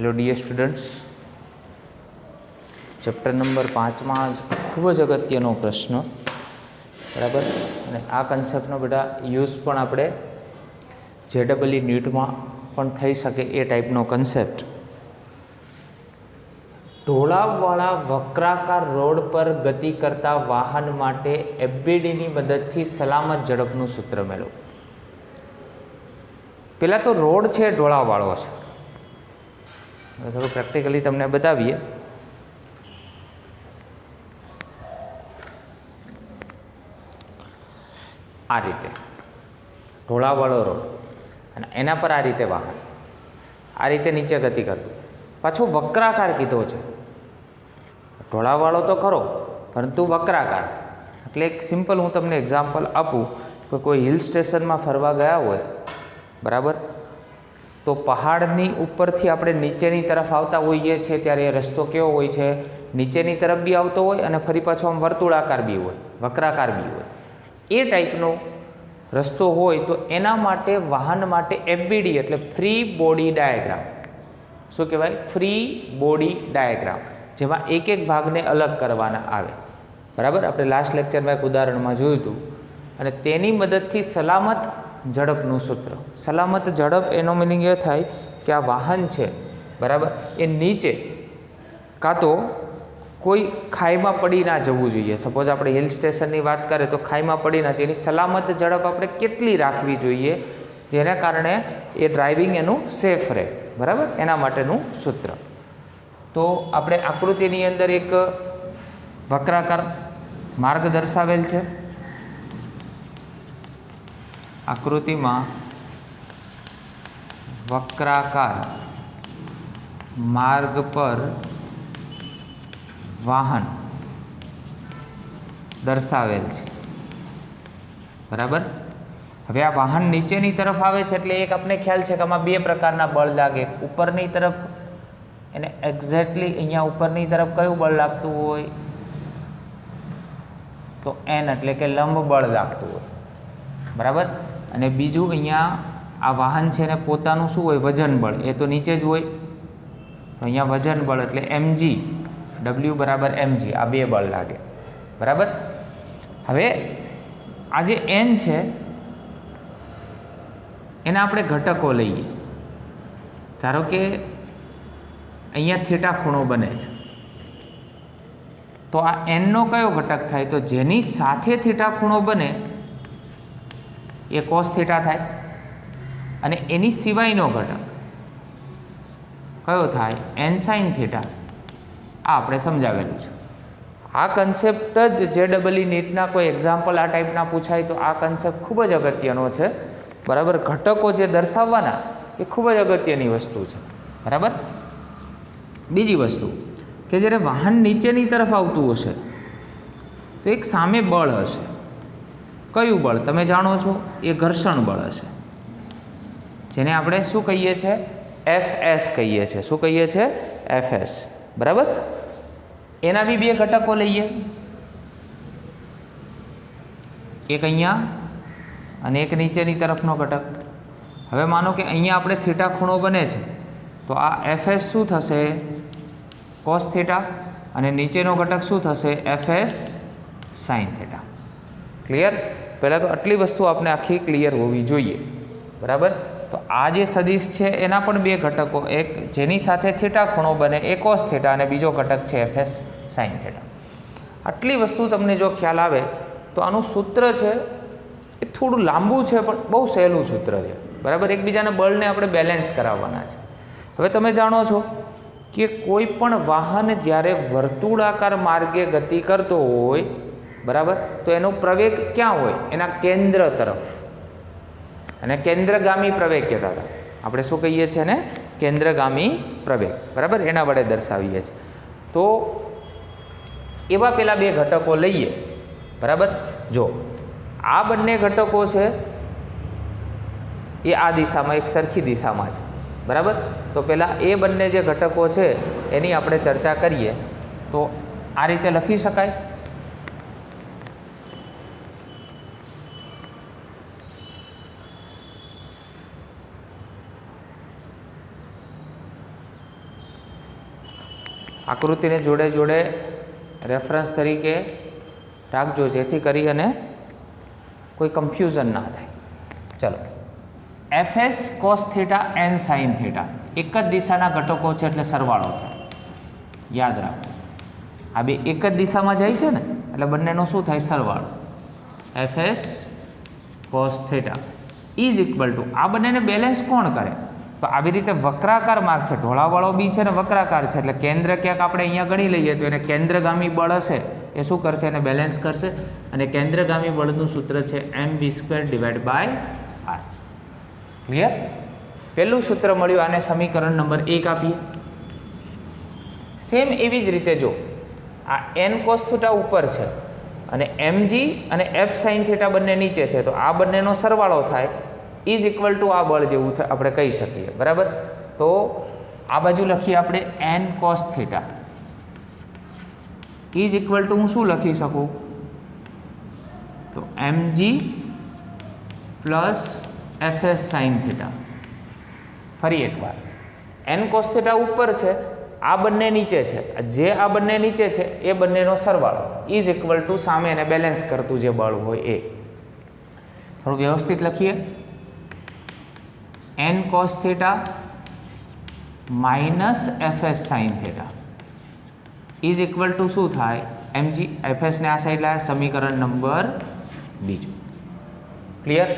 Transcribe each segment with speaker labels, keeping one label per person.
Speaker 1: Hello dear students, chapter number 5 में खूब ज अगत्यनो प्रश्न बराबर। અને આ કન્સેપ્ટનો બેટા યુઝ પણ આપણે JEE નીટમાં પણ થઈ શકે એ ટાઈપનો કન્સેપ્ટ। ઢોળાવવાળા વક્રાકાર રોડ પર ગતિ કરતા વાહન માટે FBDની મદદથી સલામત ઝડપનું સૂત્ર મેળવો। પહેલાં તો રોડ છે ઢોળાવવાળો છે, થોડું પ્રેક્ટિકલી તમને બતાવીએ। आ रीते ढोळावाळो रोड अने एना पर आ रीते वाहन आ रीते नीचे गति करतुं, पाछो वक्राकार कीधो छे। ढोळावाळो तो खरो परंतु वक्राकार एटले एक सिम्पल हूँ तमने एक्जाम्पल आपूँ कि कोई हिल स्टेशन में फरवा गया होय बराबर, तो पहाड़नी उपरथी आपणे नीचेनी तरफ आवता होईए छे त्यारे रस्तो केवो होय छे, नीचेनी तरफ बी आवतो होय अने फरी पाछो आम वर्तुळाकार बी होय, वक्राकार बी होय। ए टाइपनो रस्तो होय तो एना माटे वाहन माटे FBD एटले फ्री बॉडी डायग्राम, शुं कहेवाय फ्री बॉडी डायग्राम, जेमां एक एक भागने अलग करवाना आवे बराबर। आपणे लास्ट लेक्चर में एक उदाहरण में जोयुं हतुं अने तेनी मददथी सलामत झड़पनुं सूत्र। सलामत झड़प एनो मीनिंग ए थाय कि आ वाहन छे बराबर ए नीचे कां तो कोई खाई में पड़ी ना जवुं जोईए। सपोज आपणे हिल स्टेशन की बात करें तो खाई में पड़ी ना तेनी सलामत झड़प आपणे केटली राखवी जोईए जेना कारणे ए ड्राइविंग एनुं सेफ रहे बराबर, एना माटेनुं सूत्र। तो आपणे आकृतिनी अंदर एक वक्राकार मार्ग दर्शावेल छे। आकृति में वक्राकार मार्ग पर वाहन दर्शावेल छे बराबर। हवे आ वाहन नीचेनी तरफ आवे छे एटले एक आपने ख्याल छे कि आमां बे प्रकारना बळ लागे। उपरनी तरफ एने एक्जेक्टली अहींया उपरनी तरफ कयुं बळ लागतुं होय तो एन एटले के लंब बळ लागतुं होय बराबर। अने बीजुं अहींया आ वाहन छे ने पोतानुं शुं होय वजन बळ, ए तो नीचे ज होय तो अहींया वजन बळ एटले mg W बराबर mg आ बे बळ लागे बराबर। हवे आ जे n छे एना आपणे घटको लईए। धारो के अहींया थीटा खूणो बने छे तो आ n नो कयो घटक थाय तो जेनी साथे थीटा खूणो बने ए cos थीटा थाय अने एनी सिवायनो घटक कयो थाय n sin थीटा। आ आपणे समजावेलुं छे। आ कन्सेप्ट ज JEE नीटना कोई एक्जाम्पल आ टाइपना पूछाय तो आ कन्सेप्ट खूब ज अगत्यनो छे बराबर। घटको जे दर्शाववाना ए खूब ज अगत्यनी वस्तु छे बराबर। बीजी वस्तु के ज्यारे वाहन नीचेनी तरफ आवतुं हशे तो एक सामे बळ हशे। कयुं बळ तमे जाणो छो, ए घर्षण बळ हशे जेने आपणे शुं कहीए छे FS कहीए छे। शुं कहीए छे FS बराबर। एना बी बे घटको लईए, एक अहींया अने एक नीचेनी तरफनो घटक। हवे मानो के अहींया आपणे थीटा खूणो बने छे तो आ FS शुं थशे cos थीटा अने नीचेनो घटक शुं थशे FS sin थीटा। क्लियर? पहला तो आटली वस्तु आपने आखी क्लियर होवी जोईए बराबर। तो आ जे सदिश छे एना पण बे घटको, एक जेनी साथे थीटा खूणो बने ए cos थीटा अने बीजो घटक छे FS sin थीटा। आटली वस्तु तमने जो ख्याल आवे तो आनुं सूत्र छे ए थोड़ुं लांबू छे पण बहु सहेलुं सूत्र छे बराबर। एकबीजाना बळने आपणे बेलेन्स कराववाना छे। हवे तमे जाणो छो कि कोईपण वाहन ज्यारे वर्तुळाकार मार्गे गति करतो होय बराबर तो एनो प्रवेग क्यां होय एना केंद्र तरफ, अने केंद्रगामी प्रवेग कहेता हता। आपणे शुं कहीए छीए ने केंद्रगामी प्रवेग बराबर, एना वडे दर्शावीए छीए। तो एवा पेला बे घटको लईए बराबर। जो आ बंने घटको छे ए आ दिशामां एक सरखी दिशामां छे बराबर। तो पेला ए बंने जे घटको छे एनी आपणे चर्चा करीए तो आ रीते लखी शकाय। આકૃતિને જોડે જોડે રેફરન્સ તરીકે રાખજો, જેથી કરી અને કોઈ કન્ફ્યુઝન ના થાય. ચલો, FS cos theta N sine theta એક જ દિશાના ઘટકો છે એટલે સરવાળો થાય. યાદ રાખો, આ બે એક જ દિશામાં જાય છે ને એટલે બંનેનો શું થાય? સરવાળો. FS cos theta is equal two, આ બંનેને બેલેન્સ કોણ કરે? તો આવી રીતે વક્રાકાર માર્ગ છે, ઢોળાવાળો બી છે ને વક્રાકાર છે, એટલે કેન્દ્ર ક્યાંક આપણે અહીંયા ગણી લઈએ તો એને કેન્દ્રગામી બળ હશે એ શું કરશે? એને બેલેન્સ કરશે. અને કેન્દ્રગામી બળનું સૂત્ર છે mv²/r. ક્લિયર? પહેલું સૂત્ર મળ્યું, આને સમીકરણ નંબર 1 આપીએ. સેમ એવી જ રીતે જો આ n cos થીટા ઉપર છે અને mg અને f sin થીટા બંને નીચે છે, તો આ બંનેનો સરવાળો થાય ઇઝ ઇક્વલ ટુ આ બળ જેવું આપણે કહી શકીએ. બરાબર? તો આ બાજુ લખીએ આપણે n cos theta is equal two હું શું લખી શકું? તો mg plus fs sin theta. ફરી એકવાર, n cos થીટા ઉપર છે, આ બંને નીચે છે, જે આ બંને નીચે છે એ બંનેનો સરવાળો ઇઝ ઇક્વલ ટુ સામે એને બેલેન્સ કરતું જે બળ હોય એ. થોડું વ્યવસ્થિત લખીએ. n cos theta minus fs sin theta is equal two શું થાય? mg. fs ને આ સાઈડ લાવે, સમીકરણ નંબર 2. ક્લિયર?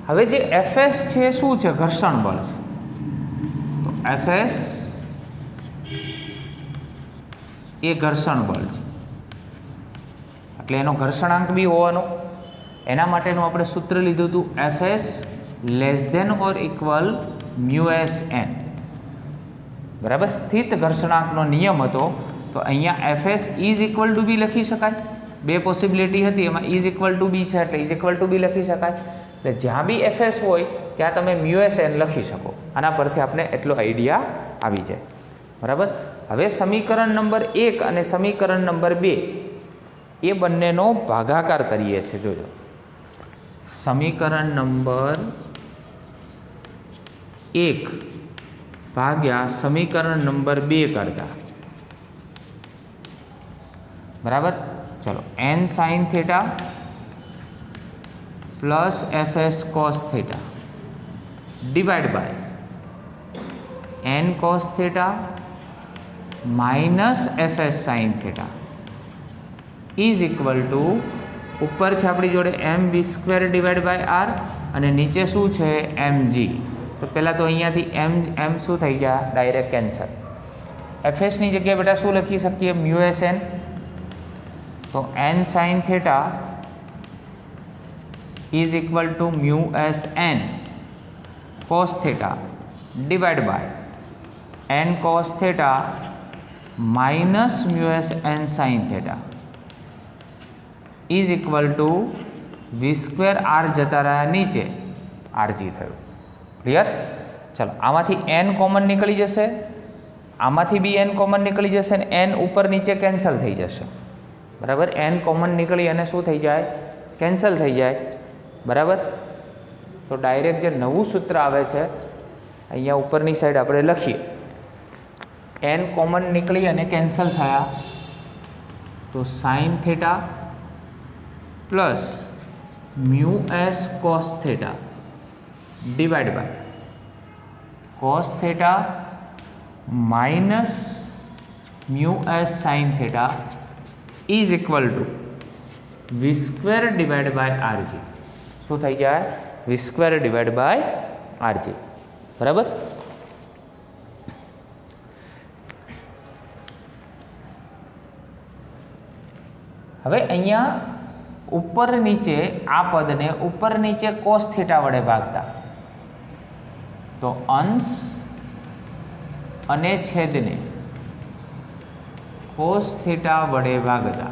Speaker 1: હવે જે fs છે એ શું છે? ઘર્ષણ બળ છે. તો fs એ ઘર્ષણ બળ છે, એટલે એનો ઘર્ષણાંક બી હોવાનો. એના માટેનું આપણે સૂત્ર લીધું હતું fs less than or equal μsn. બરાબર? સ્થિત ઘર્ષણાંકનો નિયમ હતો, તો અહીંયા fs is equal to be લખી શકાય. બે પોસિબિલિટી હતી, એમાં ઇઝ ઇક્વલ ટુ બી છે એટલે ઇઝ ઇક્વલ ટુ બી લખી શકાય. એટલે જ્યાં બી fs હોય ત્યાં તમે μsn લખી શકો. આના પરથી આપણે એટલો આઈડિયા આવી જાય. બરાબર? હવે સમીકરણ નંબર 1 અને સમીકરણ નંબર 2 એ બંનેનો ભાગાકાર કરીએ છીએ. જોજો, સમીકરણ નંબર 1 ભાગ્યા સમીકરણ નંબર 2 કરતા. બરાબર? ચલો, n sin theta plus fs cos theta divide by n cos theta minus fs sin theta is equal to, ઉપર છે આપણી જોડે mv²/r અને નીચે શું છે? mg. તો પહેલાં તો અહીંયાથી m શું થઈ ગયા? Direct cancel. fsની જગ્યાએ બેટા શું લખી શકીએ? μsn. તો n sin theta is equal to μsn cos theta divide by n cos theta minus μsn sin theta is equal to v²r જતા રહ્યા નીચે, rg થયું. ક્લિયર? ચલો, આમાંથી n કોમન નીકળી જશે, આમાંથી બી n કોમન નીકળી જશે ને n ઉપર નીચે કેન્સલ થઈ જશે. બરાબર? n કોમન નીકળી અને શું થઈ જાય? કેન્સલ થઈ જાય. બરાબર? તો ડાયરેક્ટ જે નવું સૂત્ર આવે છે અહીંયા ઉપરની સાઈડ આપણે લખીએ. n કોમન નીકળી અને કેન્સલ થયા, તો sine theta plus μs cos theta divide by cos theta minus μs sin theta is equal to v²/rg. શું થઈ જાય? v²/rg. બરાબર? હવે અહીંયા ઉપર નીચે આ પદને ઉપર નીચે cos થીટા વડે ભાગતા, તો અંશ અને છેદને cos થીટા વડે ભાગતા.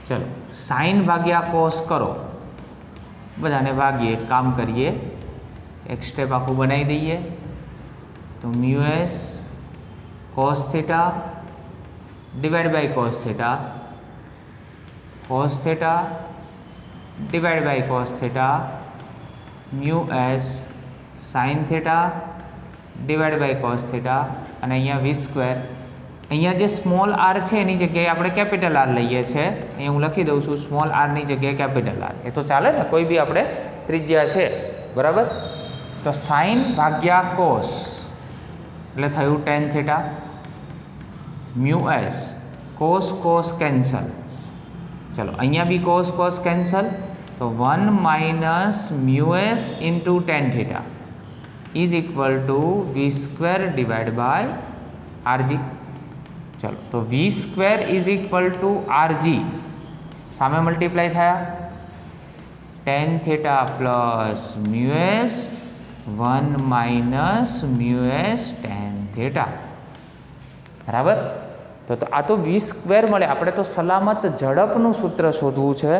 Speaker 1: ચલો, સાઇન ભાગ્યા cos કરો, બધાને ભાગીએ, કામ કરીએ, એક સ્ટેપ આખું બનાવી દઈએ. તો μs cos theta divide by cos theta, cos theta divide by cos theta, μs sin theta divide by cos theta અને અહીંયા વી સ્ક્વેર. અહીંયા જે સ્મોલ આર છે એની જગ્યાએ આપણે કેપિટલ આર લઈએ છીએ. અહીંયા હું લખી દઉં છું સ્મોલ આરની જગ્યાએ કેપિટલ આર. એ તો ચાલે ને, કોઈ બી આપણે ત્રિજ્યા છે, બરાબર. તો સાઇન ભાગ્યા કોસ એટલે થયું tan theta. Mu s cos cos cancel. ચલો અહીંયા બી કોસ કોસ કેન્સલ. તો 1 minus mu s into tan theta is equal to v square divide by RG. ચલો તો v square is equal to RG સામે multiply થયા. Tan theta plus mu s 1 minus mu s tan theta, બરાબર. તો આ તો v square મળે. આપણે તો સલામત ઝડપનું સૂત્ર શોધવું છે.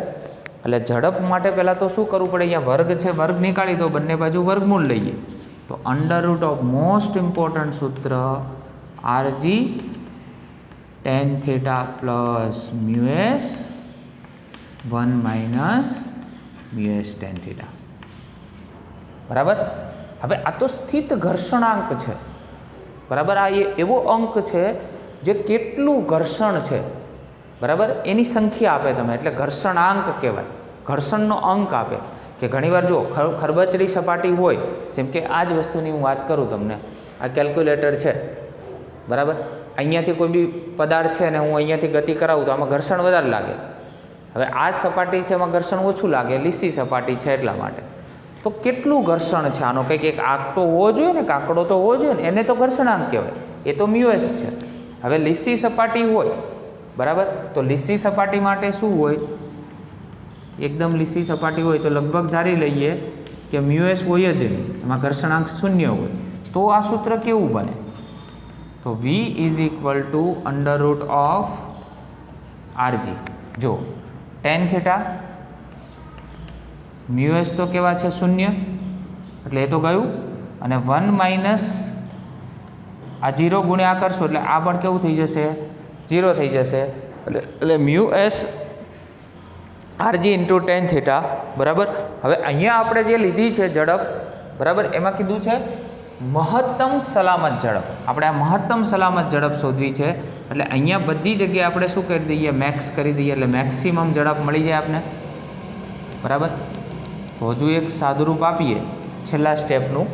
Speaker 1: એટલે ઝડપ માટે પહેલાં તો શું કરવું પડે? અહીંયા વર્ગ છે, વર્ગ નીકાળી દો, બંને બાજુ વર્ગમૂળ લઈએ. તો under root of most important સૂત્ર RG tan theta plus mu s 1 minus mu s tan theta, બરાબર. હવે આ તો સ્થિત ઘર્ષણાંક છે, બરાબર. આ એવો અંક છે જે કેટલું ઘર્ષણ છે, બરાબર, એની સંખ્યા આપે તમે, એટલે ઘર્ષણાંક કહેવાય. ઘર્ષણનો અંક આપે. કે ઘણીવાર જો ખરબચડી સપાટી હોય, જેમ કે આ જ વસ્તુની હું વાત કરું તમને, આ કેલ્ક્યુલેટર છે, બરાબર. અહીંયાથી કોઈ બી પદાર્થ છે ને હું અહીંયાથી ગતિ કરાવું તો આમાં ઘર્ષણ વધારે લાગે. હવે આ સપાટી છે એમાં ઘર્ષણ ઓછું લાગે, લીસી સપાટી છે એટલા માટે. તો કેટલું ઘર્ષણ છે આનો? કંઈક એક આંક તો હોવો જોઈએ ને, કાંકડો તો હોવો જોઈએ ને, એને તો ઘર્ષણાંક કહેવાય. એ તો મ્યુએસ છે. હવે લીસી સપાટી હોય, બરાબર, તો લીસી સપાટી માટે શું હોય? એકદમ લીસી સપાટી હોય તો લગભગ ધારી લઈએ કે મ્યુએસ હોય જ નહીં, એમાં ઘર્ષણાંક શૂન્ય હોય. તો આ સૂત્ર કેવું બને? તો V is equal to under root of RG. જો ટેન થીટા મ્યુએસ તો કેવા છે? શૂન્ય, એટલે એ તો ગયું. અને 1 માઇનસ આ 0 ગુણ્યા કરશો એટલે આ પણ કેવું થઈ જશે? 0 થઈ જશે. એટલે mu S R G into tan theta, બરાબર. હવે અહીંયા આપણે જે લીધી છે ઝડપ, બરાબર, એમાં કીધું છે મહત્તમ સલામત ઝડપ. આપણે આ મહત્તમ સલામત ઝડપ શોધવી છે. એટલે અહીંયા બધી જગ્યાએ આપણે શું કરી દઈએ? મેક્સ કરી દઈએ, એટલે મેક્સિમમ ઝડપ મળી જાય આપને, બરાબર. તો હજુ એક સાદુરૂપ આપીએ છેલ્લા સ્ટેપનું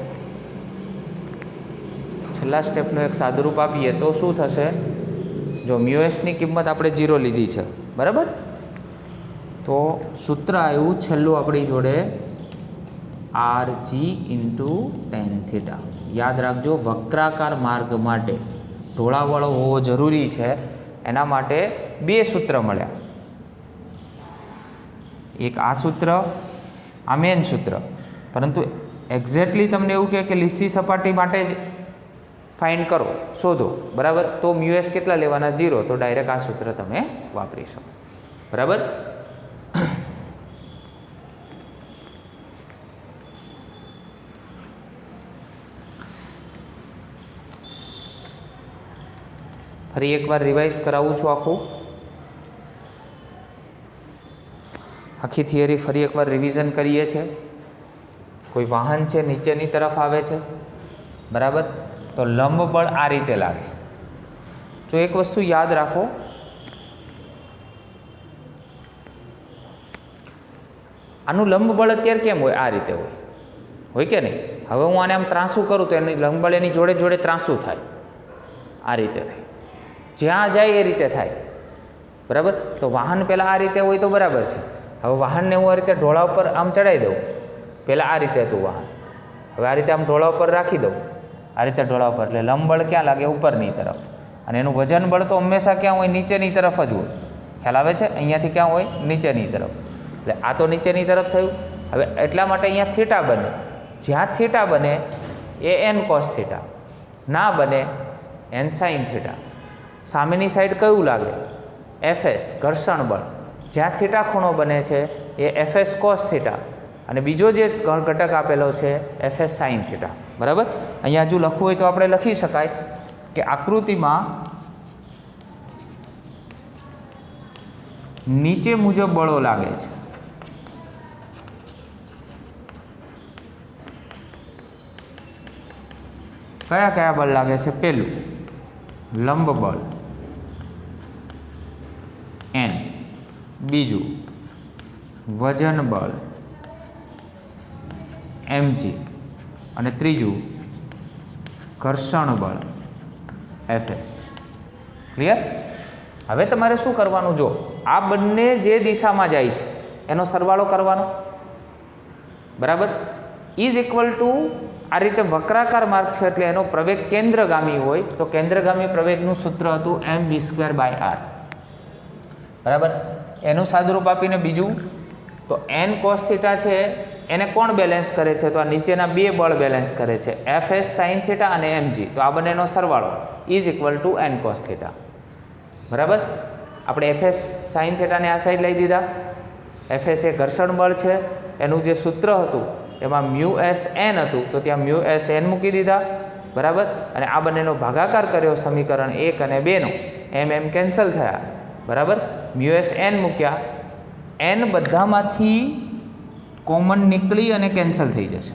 Speaker 1: એક સાદુરૂપ આપીએ તો શું થશે? જો મ્યુએસની કિંમત આપણે 0 લીધી છે, બરાબર, તો સૂત્ર આવ્યું છેલ્લું આપણી જોડે આરજી ઇન્ટુ ટેન થીટા. યાદ રાખજો, વક્રાકાર માર્ગ માટે ઢોળાવાળો હોવો જરૂરી છે. એના માટે બે સૂત્ર મળ્યા. એક આ સૂત્ર, આ મેન સૂત્ર. પરંતુ એક્ઝેક્ટલી તમને એવું કહે કે લીસી સપાટી માટે જ ફાઇન્ડ કરો, શોધો, બરાબર, તો મ્યુએસ કેટલા લેવાના? 0. તો ડાયરેક્ટ આ સૂત્ર તમે વાપરી શકો, બરાબર. ફરી એકવાર રિવાઇઝ કરાવું છું આખી થિયરી ફરી એકવાર રિવિઝન કરીએ છીએ. કોઈ વાહન છે નીચેની તરફ આવે છે, બરાબર, તો લંબ બળ આ રીતે લાગે. જો એક વસ્તુ યાદ રાખો, આનું લંબ બળ અત્યારે કેમ હોય? આ રીતે હોય કે નહીં? હવે હું આને આમ ત્રાંસું કરું તો એની લંબ બળ એની જોડે જોડે ત્રાંસું થાય, આ રીતે થાય, જ્યાં જાય એ રીતે થાય, બરાબર. તો વાહન પહેલાં આ રીતે હોય તો બરાબર છે. હવે વાહનને હું આ રીતે ઢોળા ઉપર આમ ચડાવી દઉં, પહેલાં આ રીતે હતું વાહન, હવે આ રીતે આમ ઢોળા ઉપર રાખી દઉં, આ રીતે ઢોળા ઉપર, એટલે લંબ બળ ક્યાં લાગે? ઉપરની તરફ. અને એનું વજન બળ તો હંમેશા ક્યાં હોય? નીચેની તરફ જ હોય. ખ્યાલ આવે છે? અહીંયાથી ક્યાં હોય? નીચેની તરફ. એટલે આ તો નીચેની તરફ થયું. હવે એટલા માટે અહીંયા થીટા બને. જ્યાં થીટા બને એ એન કોસ થીટા, ના બને એન સાઇન થીટા. સામેની સાઈડ કયું લાગે? એફએસ ઘર્ષણ બળ. જ્યાં થીટા ખૂણો બને છે એ એફએસ કોસ થીટા, અને બીજો જે ઘટક આપેલો છે એફએસ સાઇન થીટા, બરાબર. અહીંયા હજુ લખવું હોય તો આપણે લખી શકાય કે આકૃતિમાં નીચે મુજબ બળો લાગે છે. કયા કયા બળ લાગે છે? પહેલું લંબ બળ N, બીજું વજન બળ mg અને ત્રીજું ઘર્ષણ બળ Fs. ક્લિયર? હવે તમારે શું કરવાનું? જો આ બંને જે દિશામાં જાય છે એનો સરવાળો કરવાનો, બરાબર, ઇઝ ઇક્વલ ટુ આ રીતે વક્રાકાર માર્ગ છે એટલે એનો પ્રવેગ કેન્દ્રગામી હોય તો કેન્દ્રગામી પ્રવેગનું સૂત્ર હતું mv²/r. બરાબર, એનું સાદુરૂપ આપીને બીજું તો n cos θ છે એને કોણ બેલેન્સ કરે છે? તો આ નીચેના બે બળ બેલેન્સ કરે છે, Fs sin θ અને mg. તો આ બંનેનો સરવાળો is equal two n cos θ. બરાબર, આપણે Fs sin θ ને આ સાઈડ લઈ દીધા. Fs એ ઘર્ષણ બળ છે, એનું જે સૂત્ર હતું એમાં μsn હતું તો ત્યાં μsn મૂકી દીધા. બરાબર, અને આ બંનેનો ભાગાકાર કર્યો સમીકરણ 1 અને 2 નો, એમ કેન્સલ થયા. બરાબર, μsn મૂક્યા, n બધામાંથી કોમન નીકળી અને કેન્સલ થઈ જશે.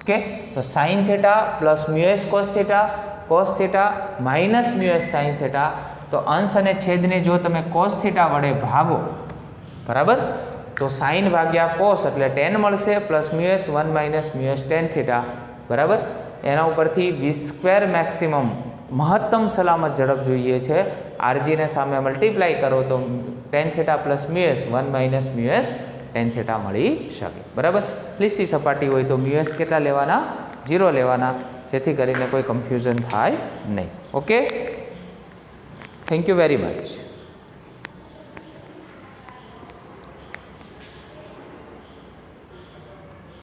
Speaker 1: ઓકે, તો sin θ plus mu s cos θ minus mu s sin θ. તો અંશ અને છેદને જો તમે cos θ વડે ભાગો, બરાબર, તો sin ભાગ્યા cos એટલે tan મળશે plus mu s 1 minus mu s tan θ. બરાબર, એના ઉપરથી v² મેક્સિમમ મહત્તમ સલામત ઝડપ જોઈએ છે. આરજીને સામે મલ્ટીપ્લાય કરો તો tan θ plus mu s 1 minus mu s tan θ મળી શકે. બરાબર, લીસી સપાટી હોય તો મ્યુએસ કેટલા લેવાના? 0 લેવાના, જેથી કરીને કોઈ કન્ફ્યુઝન થાય નહીં. Okay, thank you very much.